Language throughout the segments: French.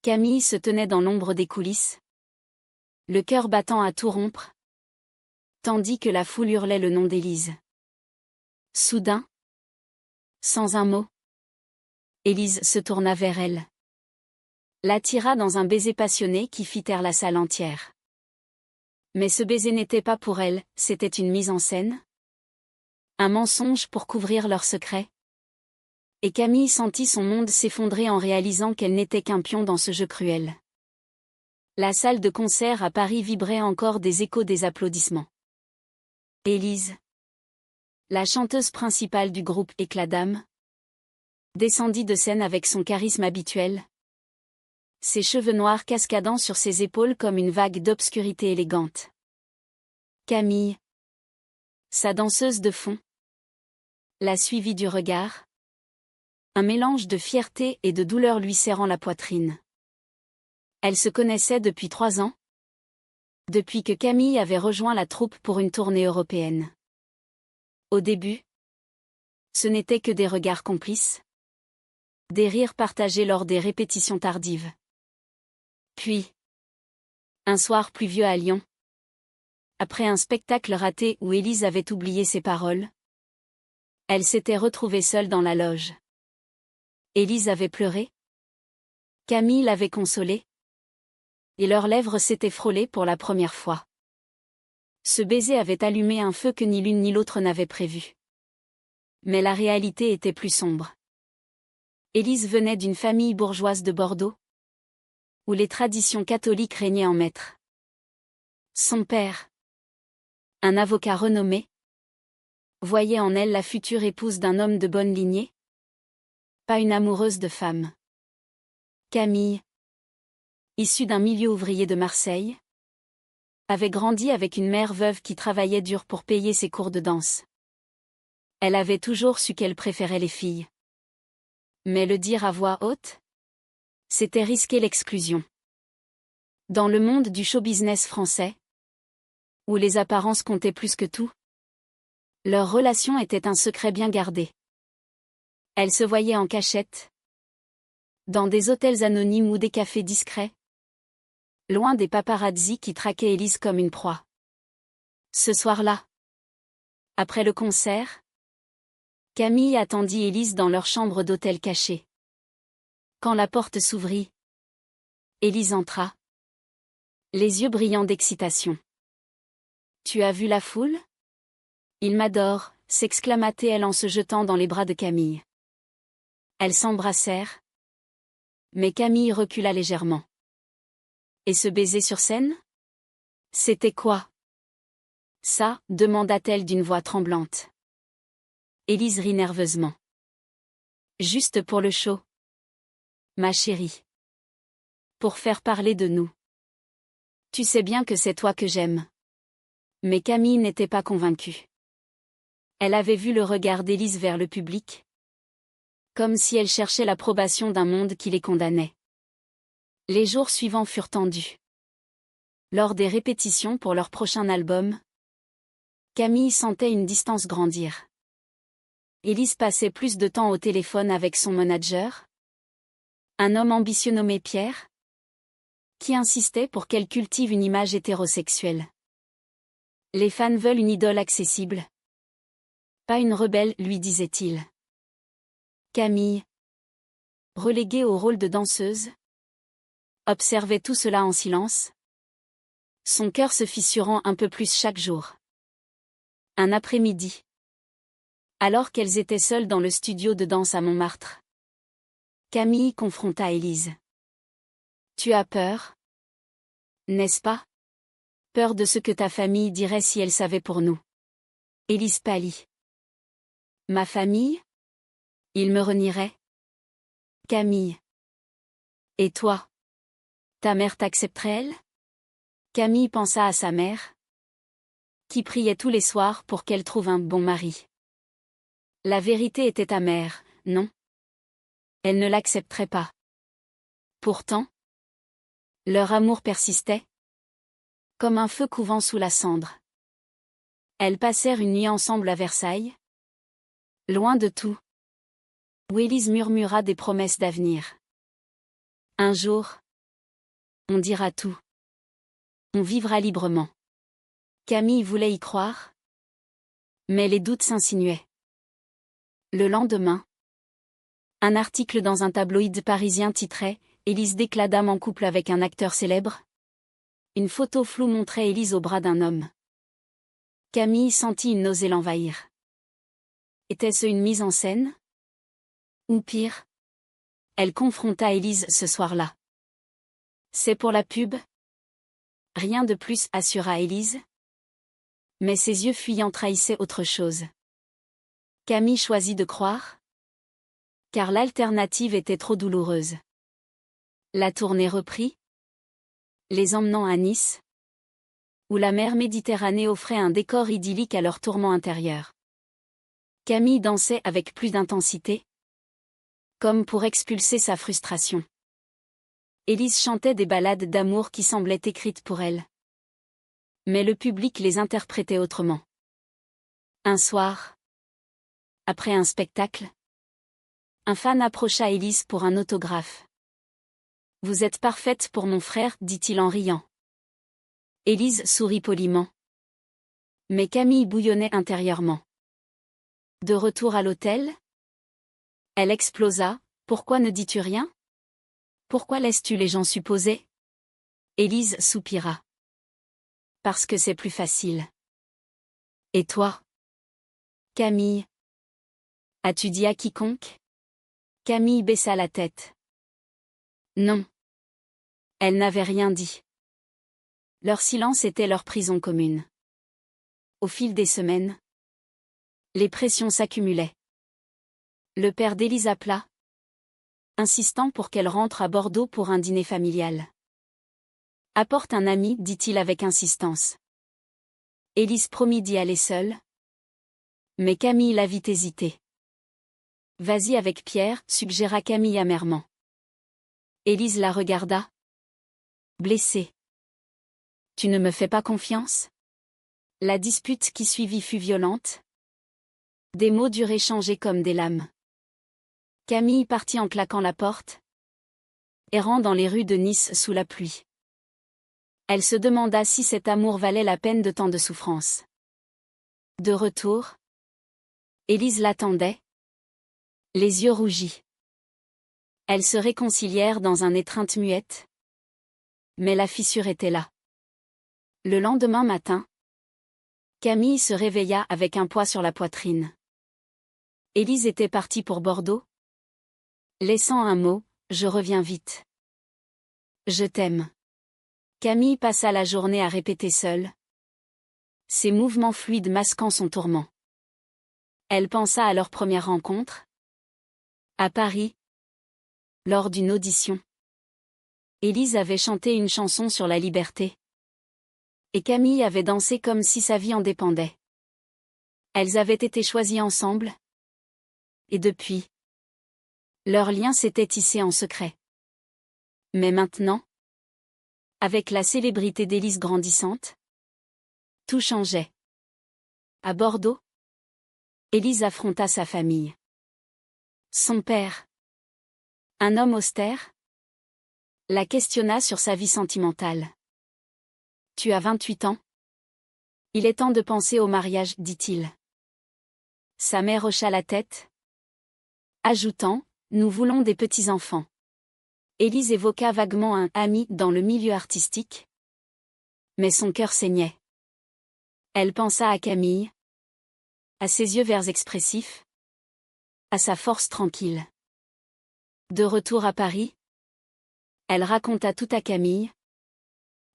Camille se tenait dans l'ombre des coulisses, le cœur battant à tout rompre, tandis que la foule hurlait le nom d'Élise. Soudain, sans un mot, Élise se tourna vers elle. L'attira dans un baiser passionné qui fit taire la salle entière. Mais ce baiser n'était pas pour elle, c'était une mise en scène. Un mensonge pour couvrir leur secret. Et Camille sentit son monde s'effondrer en réalisant qu'elle n'était qu'un pion dans ce jeu cruel. La salle de concert à Paris vibrait encore des échos des applaudissements. Élise, la chanteuse principale du groupe Éclat d'âme, descendit de scène avec son charisme habituel, ses cheveux noirs cascadant sur ses épaules comme une vague d'obscurité élégante. Camille, sa danseuse de fond, la suivit du regard, un mélange de fierté et de douleur lui serrant la poitrine. Elle se connaissait depuis 3 ans, depuis que Camille avait rejoint la troupe pour une tournée européenne. Au début, ce n'était que des regards complices, des rires partagés lors des répétitions tardives. Puis, un soir pluvieux à Lyon, après un spectacle raté où Élise avait oublié ses paroles, elle s'était retrouvée seule dans la loge. Élise avait pleuré, Camille l'avait consolée, et leurs lèvres s'étaient frôlées pour la première fois. Ce baiser avait allumé un feu que ni l'une ni l'autre n'avait prévu. Mais la réalité était plus sombre. Élise venait d'une famille bourgeoise de Bordeaux, où les traditions catholiques régnaient en maître. Son père, un avocat renommé, voyait en elle la future épouse d'un homme de bonne lignée, pas une amoureuse de femme. Camille, issue d'un milieu ouvrier de Marseille, avait grandi avec une mère veuve qui travaillait dur pour payer ses cours de danse. Elle avait toujours su qu'elle préférait les filles. Mais le dire à voix haute, c'était risquer l'exclusion. Dans le monde du show-business français, où les apparences comptaient plus que tout, leur relation était un secret bien gardé. Elle se voyait en cachette, dans des hôtels anonymes ou des cafés discrets, loin des paparazzis qui traquaient Élise comme une proie. Ce soir-là, après le concert, Camille attendit Élise dans leur chambre d'hôtel cachée. Quand la porte s'ouvrit, Élise entra, les yeux brillants d'excitation. « Tu as vu la foule ? Il m'adore » s'exclama-t-elle en se jetant dans les bras de Camille. Elles s'embrassèrent, mais Camille recula légèrement. Et ce baiser sur scène ? C'était quoi ? Ça, demanda-t-elle d'une voix tremblante. Élise rit nerveusement. Juste pour le show. Ma chérie. Pour faire parler de nous. Tu sais bien que c'est toi que j'aime. Mais Camille n'était pas convaincue. Elle avait vu le regard d'Élise vers le public, comme si elle cherchait l'approbation d'un monde qui les condamnait. Les jours suivants furent tendus. Lors des répétitions pour leur prochain album, Camille sentait une distance grandir. Élise passait plus de temps au téléphone avec son manager, un homme ambitieux nommé Pierre, qui insistait pour qu'elle cultive une image hétérosexuelle. Les fans veulent une idole accessible. Pas une rebelle, lui disait-il. Camille, reléguée au rôle de danseuse, observait tout cela en silence, son cœur se fissurant un peu plus chaque jour. Un après-midi, alors qu'elles étaient seules dans le studio de danse à Montmartre, Camille confronta Élise. « Tu as peur ? N'est-ce pas ? Peur de ce que ta famille dirait si elle savait pour nous. » Élise pâlit. « Ma famille ? Ils me renieraient ? » Camille. « Et toi ? Ta mère t'accepterait-elle ? » Camille pensa à sa mère, qui priait tous les soirs pour qu'elle trouve un bon mari. La vérité était amère, non. Elle ne l'accepterait pas. Pourtant, leur amour persistait, comme un feu couvant sous la cendre. Elles passèrent une nuit ensemble à Versailles, loin de tout, où Élise murmura des promesses d'avenir. Un jour, On dira tout. On vivra librement. Camille voulait y croire. Mais les doutes s'insinuaient. Le lendemain, un article dans un tabloïd parisien titrait « Élise Descladam en couple avec un acteur célèbre ». Une photo floue montrait Élise au bras d'un homme. Camille sentit une nausée l'envahir. Était-ce une mise en scène? Ou pire? Elle confronta Élise ce soir-là. C'est pour la pub? Rien de plus, assura Élise. Mais ses yeux fuyants trahissaient autre chose. Camille choisit de croire. Car l'alternative était trop douloureuse. La tournée reprit, les emmenant à Nice, où la mer Méditerranée offrait un décor idyllique à leur tourment intérieur. Camille dansait avec plus d'intensité, comme pour expulser sa frustration. Élise chantait des ballades d'amour qui semblaient écrites pour elle. Mais le public les interprétait autrement. Un soir, après un spectacle, un fan approcha Élise pour un autographe. « Vous êtes parfaite pour mon frère, dit-il en riant. » Élise sourit poliment. Mais Camille bouillonnait intérieurement. De retour à l'hôtel, elle explosa. « Pourquoi ne dis-tu rien? Pourquoi laisses-tu les gens supposer ?» Élise soupira. « Parce que c'est plus facile. » « Et toi? Camille? As-tu dit à quiconque? » Camille baissa la tête. Non. Elle n'avait rien dit. Leur silence était leur prison commune. Au fil des semaines, les pressions s'accumulaient. Le père d'Élise appela, insistant pour qu'elle rentre à Bordeaux pour un dîner familial. « Apporte un ami, dit-il avec insistance. Élise promit d'y aller seule. Mais Camille la vit hésiter. « Vas-y avec Pierre, suggéra Camille amèrement. Élise la regarda. Blessée. « Tu ne me fais pas confiance ?» La dispute qui suivit fut violente. Des mots durent échanger comme des lames. Camille partit en claquant la porte, errant dans les rues de Nice sous la pluie. Elle se demanda si cet amour valait la peine de tant de souffrance. De retour, Élise l'attendait, les yeux rougis. Elles se réconcilièrent dans un étreinte muette. Mais la fissure était là. Le lendemain matin, Camille se réveilla avec un poids sur la poitrine. Élise était partie pour Bordeaux, laissant un mot, « Je reviens vite. » Je t'aime. Camille passa la journée à répéter seule, ses mouvements fluides masquant son tourment. Elle pensa à leur première rencontre, à Paris, lors d'une audition. Élise avait chanté une chanson sur la liberté. Et Camille avait dansé comme si sa vie en dépendait. Elles avaient été choisies ensemble. Et depuis, leur lien s'était tissé en secret. Mais maintenant, avec la célébrité d'Élise grandissante, tout changeait. À Bordeaux, Élise affronta sa famille. Son père, un homme austère, la questionna sur sa vie sentimentale. « Tu as 28 ans. Il est temps de penser au mariage, dit-il. » Sa mère hocha la tête, ajoutant, « Nous voulons des petits-enfants. » Élise évoqua vaguement un « ami » dans le milieu artistique. Mais son cœur saignait. Elle pensa à Camille, à ses yeux verts expressifs, à sa force tranquille. De retour à Paris, elle raconta tout à Camille,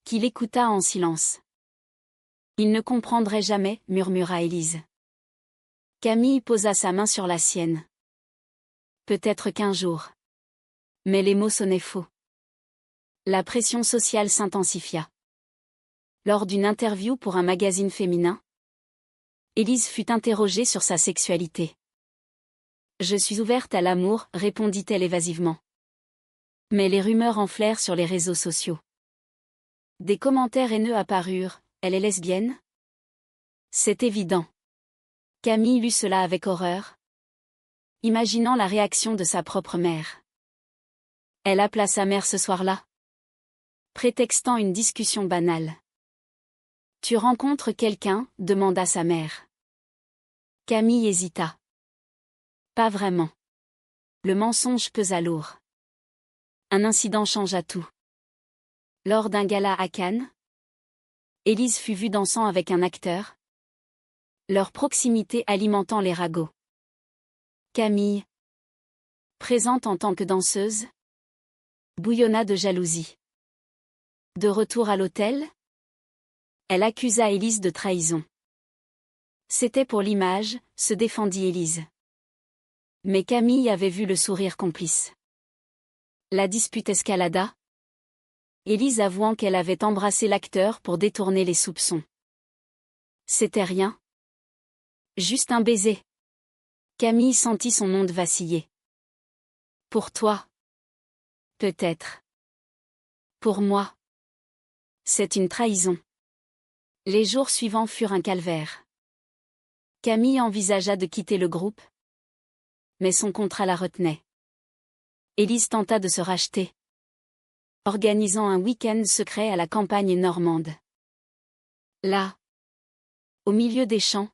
qui l'écouta en silence. « Il ne comprendrait jamais, » murmura Élise. Camille posa sa main sur la sienne. « Peut-être qu'un jour. » Mais les mots sonnaient faux. La pression sociale s'intensifia. Lors d'une interview pour un magazine féminin, Élise fut interrogée sur sa sexualité. « Je suis ouverte à l'amour, » répondit-elle évasivement. Mais les rumeurs enflèrent sur les réseaux sociaux. Des commentaires haineux apparurent. « Elle est lesbienne ?» C'est évident. Camille lut cela avec horreur, imaginant la réaction de sa propre mère. Elle appela sa mère ce soir-là. prétextant une discussion banale. Tu rencontres quelqu'un, demanda sa mère. Camille hésita. Pas vraiment. Le mensonge pesa lourd. Un incident changea tout. Lors d'un gala à Cannes, Élise fut vue dansant avec un acteur, leur proximité alimentant les ragots. Camille, présente en tant que danseuse, bouillonna de jalousie. De retour à l'hôtel, elle accusa Élise de trahison. C'était pour l'image, se défendit Élise. Mais Camille avait vu le sourire complice. La dispute escalada, Élise avouant qu'elle avait embrassé l'acteur pour détourner les soupçons. C'était rien. Juste un baiser. Camille sentit son onde vaciller. Pour toi. Peut-être. Pour moi. C'est une trahison. Les jours suivants furent un calvaire. Camille envisagea de quitter le groupe, mais son contrat la retenait. Élise tenta de se racheter, organisant un week-end secret à la campagne normande. Là, au milieu des champs,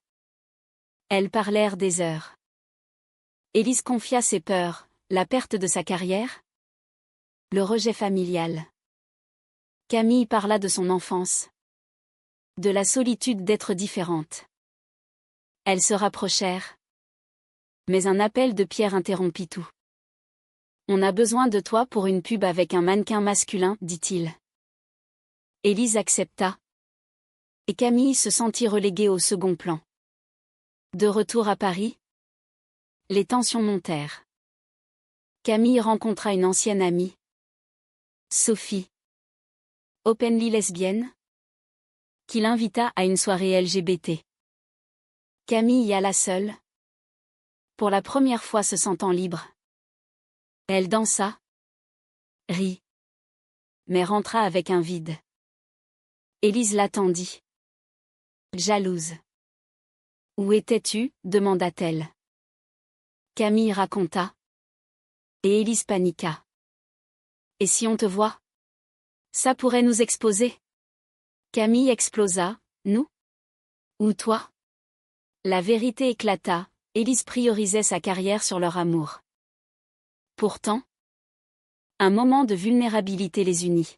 elles parlèrent des heures. Élise confia ses peurs, la perte de sa carrière, le rejet familial. Camille parla de son enfance, de la solitude d'être différente. Elles se rapprochèrent, mais un appel de Pierre interrompit tout. On a besoin de toi pour une pub avec un mannequin masculin, dit-il. Élise accepta, et Camille se sentit reléguée au second plan. De retour à Paris, les tensions montèrent. Camille rencontra une ancienne amie, Sophie, openly lesbienne, qui l'invita à une soirée LGBT. Camille y alla seule, pour la première fois se sentant libre. Elle dansa, rit, mais rentra avec un vide. Élise l'attendit. Jalouse. Où étais-tu, demanda-t-elle. Camille raconta. Et Élise paniqua. Et si on te voit? Ça pourrait nous exposer. Camille explosa. Nous? Ou toi? La vérité éclata, Élise priorisait sa carrière sur leur amour. Pourtant, un moment de vulnérabilité les unit.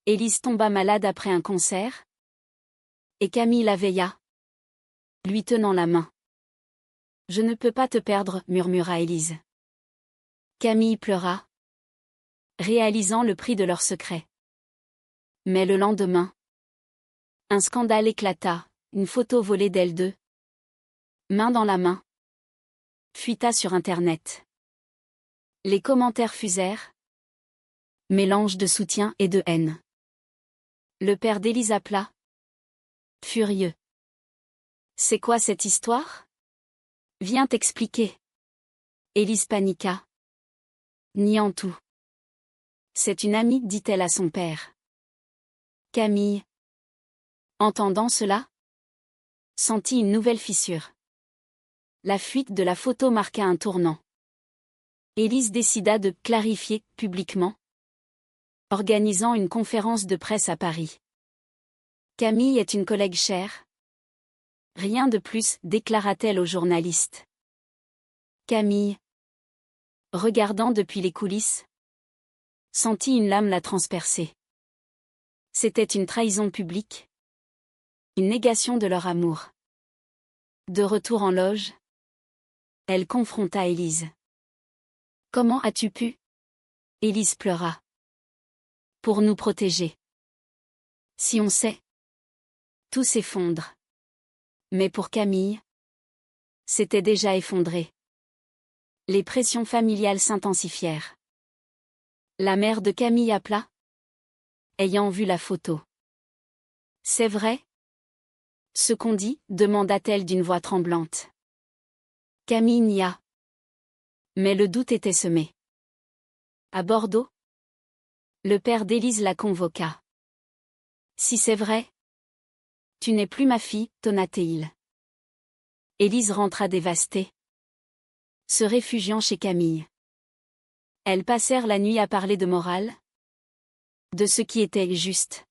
Élise tomba malade après un concert, et Camille la veilla, lui tenant la main. Je ne peux pas te perdre, murmura Élise. Camille pleura, réalisant le prix de leur secret. Mais le lendemain, un scandale éclata, une photo volée d'elles deux, main dans la main, fuita sur Internet. Les commentaires fusèrent, mélange de soutien et de haine. Le père d'Élise appela, furieux. C'est quoi cette histoire? Viens t'expliquer. Élise paniqua, niant tout. C'est une amie, dit-elle à son père. Camille, entendant cela, sentit une nouvelle fissure. La fuite de la photo marqua un tournant. Élise décida de clarifier publiquement, organisant une conférence de presse à Paris. Camille est une collègue chère. Rien de plus, déclara-t-elle aux journalistes. Camille, regardant depuis les coulisses, sentit une lame la transpercer. C'était une trahison publique, une négation de leur amour. De retour en loge, elle confronta Élise. Comment as-tu pu? Élise pleura. Pour nous protéger. Si on sait, tout s'effondre. Mais pour Camille, c'était déjà effondré. Les pressions familiales s'intensifièrent. La mère de Camille appela, ayant vu la photo. C'est vrai? Ce qu'on dit, demanda-t-elle d'une voix tremblante. Camille nia. Mais le doute était semé. À Bordeaux, le père d'Élise la convoqua. Si c'est vrai, tu n'es plus ma fille, tonna-t-il. Élise rentra dévastée, se réfugiant chez Camille. Elles passèrent la nuit à parler de morale, De ce qui était juste.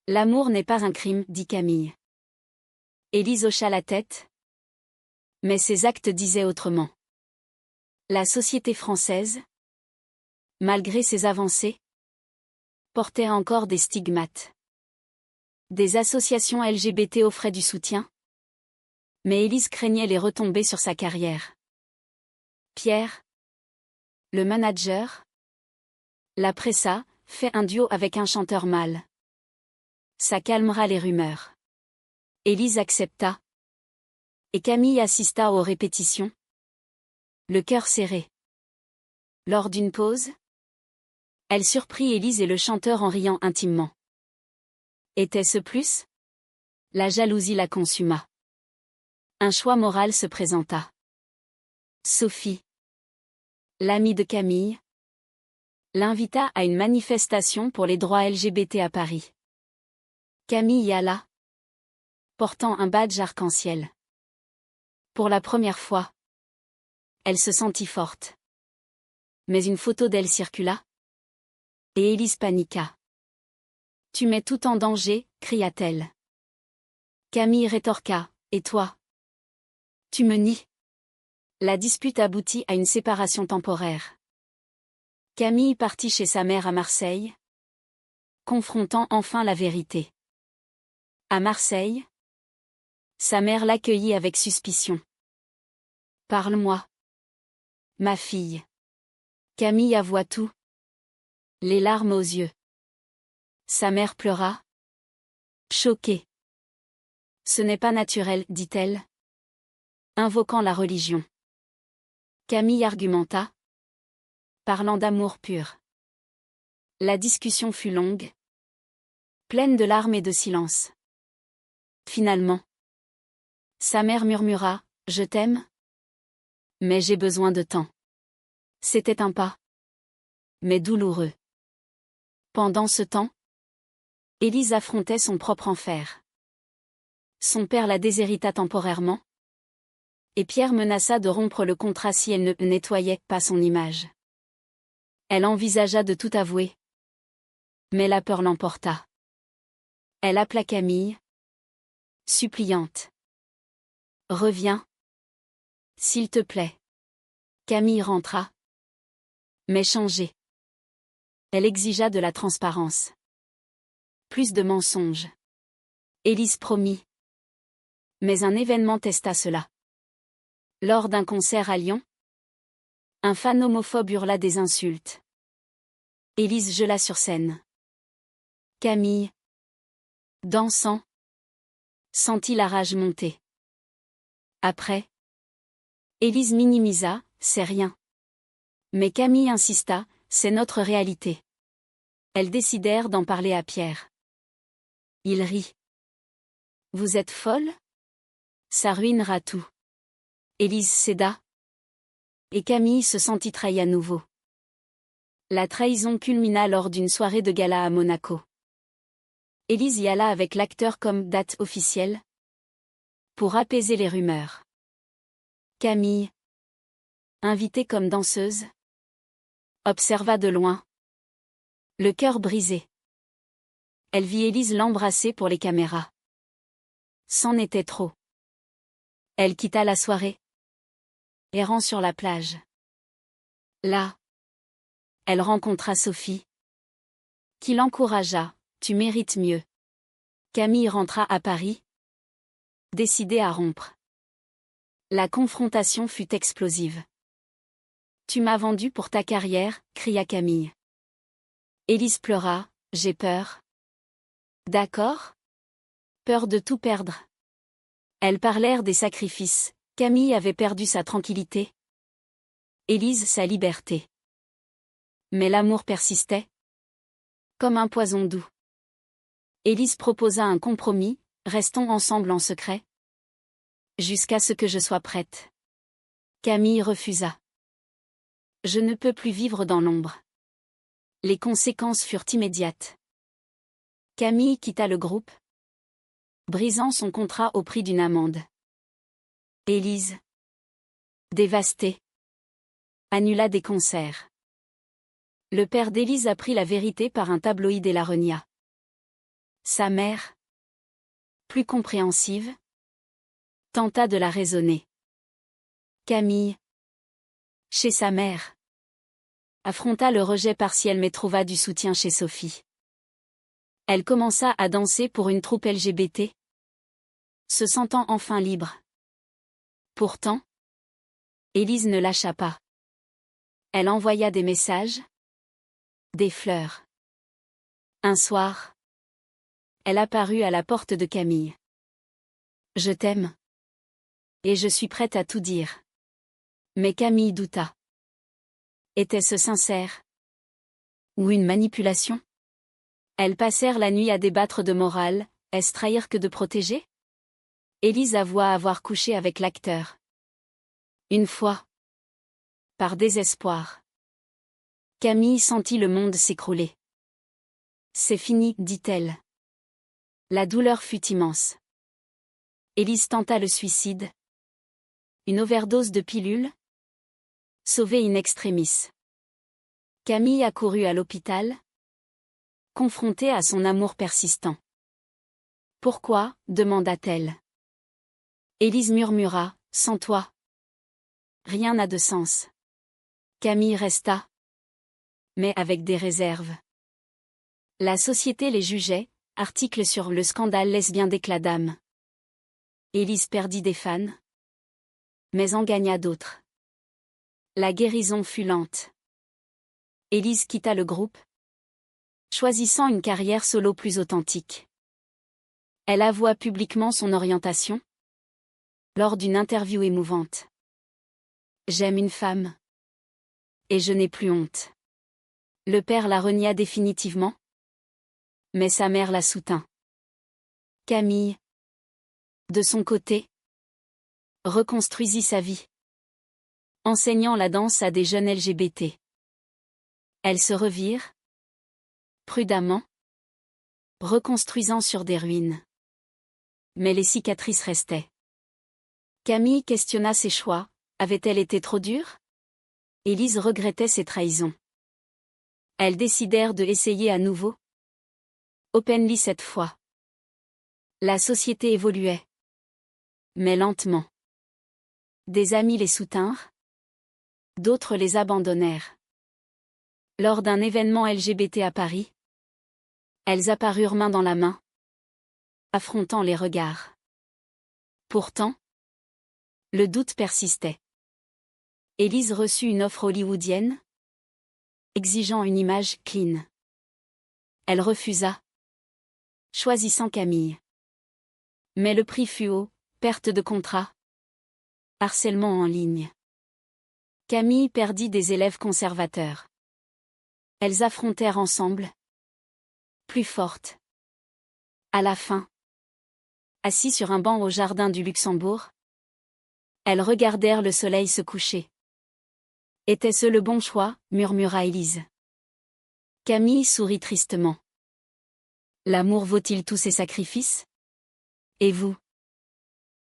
L'amour n'est pas un crime, dit Camille. Élise hocha la tête. Mais ses actes disaient autrement. La société française, malgré ses avancées, portait encore des stigmates. Des associations LGBT offraient du soutien. Mais Élise craignait les retombées sur sa carrière. Pierre, le manager, la pressa, fait un duo avec un chanteur mâle. Ça calmera les rumeurs. Élise accepta. Et Camille assista aux répétitions. Le cœur serré. Lors d'une pause, elle surprit Élise et le chanteur en riant intimement. Était-ce plus? La jalousie la consuma. Un choix moral se présenta. Sophie, l'amie de Camille, l'invita à une manifestation pour les droits LGBT à Paris. Camille y alla, portant un badge arc-en-ciel. Pour la première fois, elle se sentit forte. Mais une photo d'elle circula. Et Élise paniqua. « Tu mets tout en danger », cria-t-elle. Camille rétorqua. « Et toi? Tu me nies ?» La dispute aboutit à une séparation temporaire. Camille partit chez sa mère à Marseille, confrontant enfin la vérité. À Marseille, sa mère l'accueillit avec suspicion. « Parle-moi. Ma fille. » Camille avoua tout. Les larmes aux yeux. Sa mère pleura. Choquée. « Ce n'est pas naturel, dit-elle, invoquant la religion. » Camille argumenta, parlant d'amour pur. La discussion fut longue, pleine de larmes et de silence. Finalement, sa mère murmura, « Je t'aime, mais j'ai besoin de temps. » C'était un pas, mais douloureux. Pendant ce temps, Élise affrontait son propre enfer. Son père la déshérita temporairement, et Pierre menaça de rompre le contrat si elle ne nettoyait pas son image. Elle envisagea de tout avouer. Mais la peur l'emporta. Elle appela Camille, suppliante. « Reviens. S'il te plaît. » Camille rentra. Mais changée. Elle exigea de la transparence. Plus de mensonges. Élise promit. Mais un événement testa cela. Lors d'un concert à Lyon, un fan homophobe hurla des insultes. Élise gela sur scène. Camille, dansant, sentit la rage monter. Après, Élise minimisa, « C'est rien. » Mais Camille insista, « C'est notre réalité. » Elles décidèrent d'en parler à Pierre. Il rit. « Vous êtes folle? Ça ruinera tout. » Élise céda. Et Camille se sentit trahie à nouveau. La trahison culmina lors d'une soirée de gala à Monaco. Élise y alla avec l'acteur comme date officielle, pour apaiser les rumeurs. Camille, invitée comme danseuse, observa de loin, le cœur brisé. Elle vit Élise l'embrasser pour les caméras. C'en était trop. Elle quitta la soirée, errant sur la plage. Là, elle rencontra Sophie, qui l'encouragea, « Tu mérites mieux. » Camille rentra à Paris, décidée à rompre. La confrontation fut explosive. « Tu m'as vendu pour ta carrière », cria Camille. Élise pleura, « J'ai peur. » D'accord? Peur de tout perdre. Elles parlèrent des sacrifices. Camille avait perdu sa tranquillité. Élise sa liberté. Mais l'amour persistait. Comme un poison doux. Élise proposa un compromis, « Restons ensemble en secret. Jusqu'à ce que je sois prête. » Camille refusa. « Je ne peux plus vivre dans l'ombre. » Les conséquences furent immédiates. Camille quitta le groupe, brisant son contrat au prix d'une amende. Élise, dévastée, annula des concerts. Le père d'Élise apprit la vérité par un tabloïd et la renia. Sa mère, plus compréhensive, tenta de la raisonner. Camille, chez sa mère, affronta le rejet partiel mais trouva du soutien chez Sophie. Elle commença à danser pour une troupe LGBT, se sentant enfin libre. Pourtant, Élise ne lâcha pas. Elle envoya des messages, des fleurs. Un soir, elle apparut à la porte de Camille. « Je t'aime. Et je suis prête à tout dire. » Mais Camille douta. Était-ce sincère? Ou une manipulation? Elles passèrent la nuit à débattre de morale, est-ce trahir que de protéger? Élise avoua avoir couché avec l'acteur. Une fois. Par désespoir. Camille sentit le monde s'écrouler. C'est fini, dit-elle. La douleur fut immense. Élise tenta le suicide. Une overdose de pilules? Sauvée in extremis. Camille accourut à l'hôpital, confrontée à son amour persistant. Pourquoi? Demanda-t-elle. Élise murmura, sans toi. Rien n'a de sens. Camille resta. Mais avec des réserves. La société les jugeait, article sur le scandale lesbien d'éclat d'âme. Élise perdit des fans, mais en gagna d'autres. La guérison fut lente. Élise quitta le groupe, choisissant une carrière solo plus authentique. Elle avoua publiquement son orientation, lors d'une interview émouvante. J'aime une femme. Et je n'ai plus honte. Le père la renia définitivement, mais sa mère la soutint. Camille, de son côté, reconstruisit sa vie, enseignant la danse à des jeunes LGBT. Elle se revire, prudemment, reconstruisant sur des ruines. Mais les cicatrices restaient. Camille questionna ses choix, avait-elle été trop dure? Élise regrettait ses trahisons. Elles décidèrent de essayer à nouveau. Openly cette fois. La société évoluait. Mais lentement. Des amis les soutinrent. D'autres les abandonnèrent. Lors d'un événement LGBT à Paris, elles apparurent main dans la main, affrontant les regards. Pourtant, le doute persistait. Élise reçut une offre hollywoodienne, exigeant une image clean. Elle refusa, choisissant Camille. Mais le prix fut haut, perte de contrat, harcèlement en ligne. Camille perdit des élèves conservateurs. Elles affrontèrent ensemble, plus fortes. À la fin, assis sur un banc au jardin du Luxembourg, elles regardèrent le soleil se coucher. Était-ce le bon choix? Murmura Élise. Camille sourit tristement. L'amour vaut-il tous ces sacrifices? Et vous,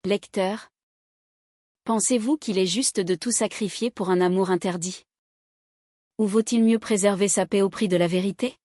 lecteur, pensez-vous qu'il est juste de tout sacrifier pour un amour interdit? Ou vaut-il mieux préserver sa paix au prix de la vérité?